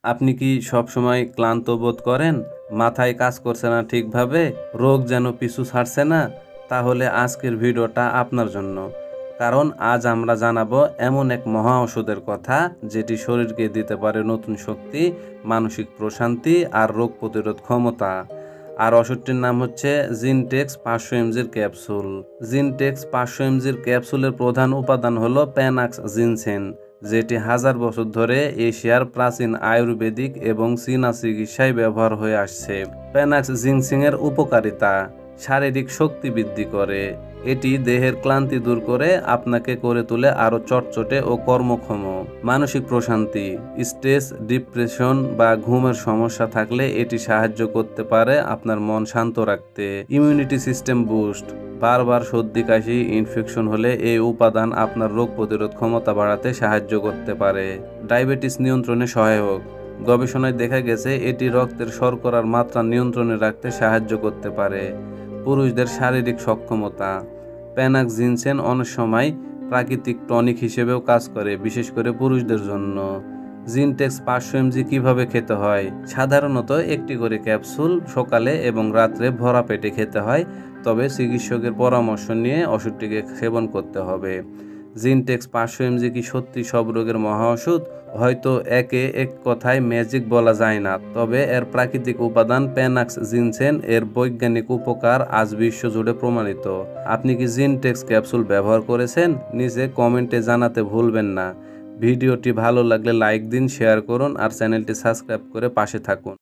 আপনি কি সবসময় ক্লান্ত বোধ করেন? মাথায় কাজ করছে না ঠিকভাবে? রোগ যেন পিছু ছাড়ছে না? তাহলে আজকের ভিডিওটা আপনার জন্য। কারণ আজ আমরা জানাবো এমন এক মহা ওষুধের কথা যেটি শরীরকে দিতে পারে নতুন শক্তি, মানসিক প্রশান্তি আর রোগ প্রতিরোধ ক্ষমতা। আর ওষুধটির নাম হচ্ছে জিনটেক্স 500 এমজির ক্যাপসুল। জিনটেক্স 500 এমজির ক্যাপসুলের প্রধান উপাদান হলো প্যানাক্স জিনসেন, যেটি হাজার বছর ধরে এশিয়ার প্রাচীন আয়ুর্বেদিক এবং চীনা চিকিৎসায় ব্যবহার হয়ে আসছে। প্যানাক্স জিনসিংয়ের উপকারিতা: শারীরিক শক্তি বৃদ্ধি করে। এটি দেহের ক্লান্তি দূর করে আপনাকে করে তোলে আরও চটচটে ও কর্মক্ষম। মানসিক প্রশান্তি: স্ট্রেস, ডিপ্রেশন বা ঘুমের সমস্যা থাকলে এটি সাহায্য করতে পারে আপনার মন শান্ত রাখতে। ইমিউনিটি সিস্টেম বুস্ট: বারবার সর্দি কাশি ইনফেকশন হলে এই উপাদান আপনার রোগ প্রতিরোধ ক্ষমতা বাড়াতে সাহায্য করতে পারে। ডায়াবেটিস নিয়ন্ত্রণে সহায়ক: গবেষণায় দেখা গেছে এটি রক্তের শর্করার মাত্রা নিয়ন্ত্রণে রাখতে সাহায্য করতে পারে। পুরুষদের শারীরিক সক্ষমতা: প্যানাক্স জিনসেন অনেক সময় প্রাকৃতিক টনিক হিসেবেও কাজ করে, বিশেষ করে পুরুষদের জন্য। জিনটেক্স 500 এমজি কীভাবে খেতে হয়? সাধারণত একটি করে ক্যাপসুল সকালে এবং রাত্রে ভরা পেটে খেতে হয়, তবে চিকিৎসকের পরামর্শ নিয়ে ওষুধটিকে সেবন করতে হবে। জিনটেক্স 500 এমজি কি সত্যি সব রোগের মহা ওষুধ? হয়তো একে এক কথায় ম্যাজিক বলা যায় না, তবে এর প্রাকৃতিক উপাদান প্যানাক্স জিনসেন এর বৈজ্ঞানিক উপকার আজ বিশ্বজুড়ে প্রমাণিত। আপনি কি জিনটেক্স ক্যাপসুল ব্যবহার করেছেন? নিচে কমেন্টে জানাতে ভুলবেন না। ভিডিওটি ভালো লাগলে লাইক দিন, শেয়ার করুন আর চ্যানেলটি সাবস্ক্রাইব করে পাশে থাকুন।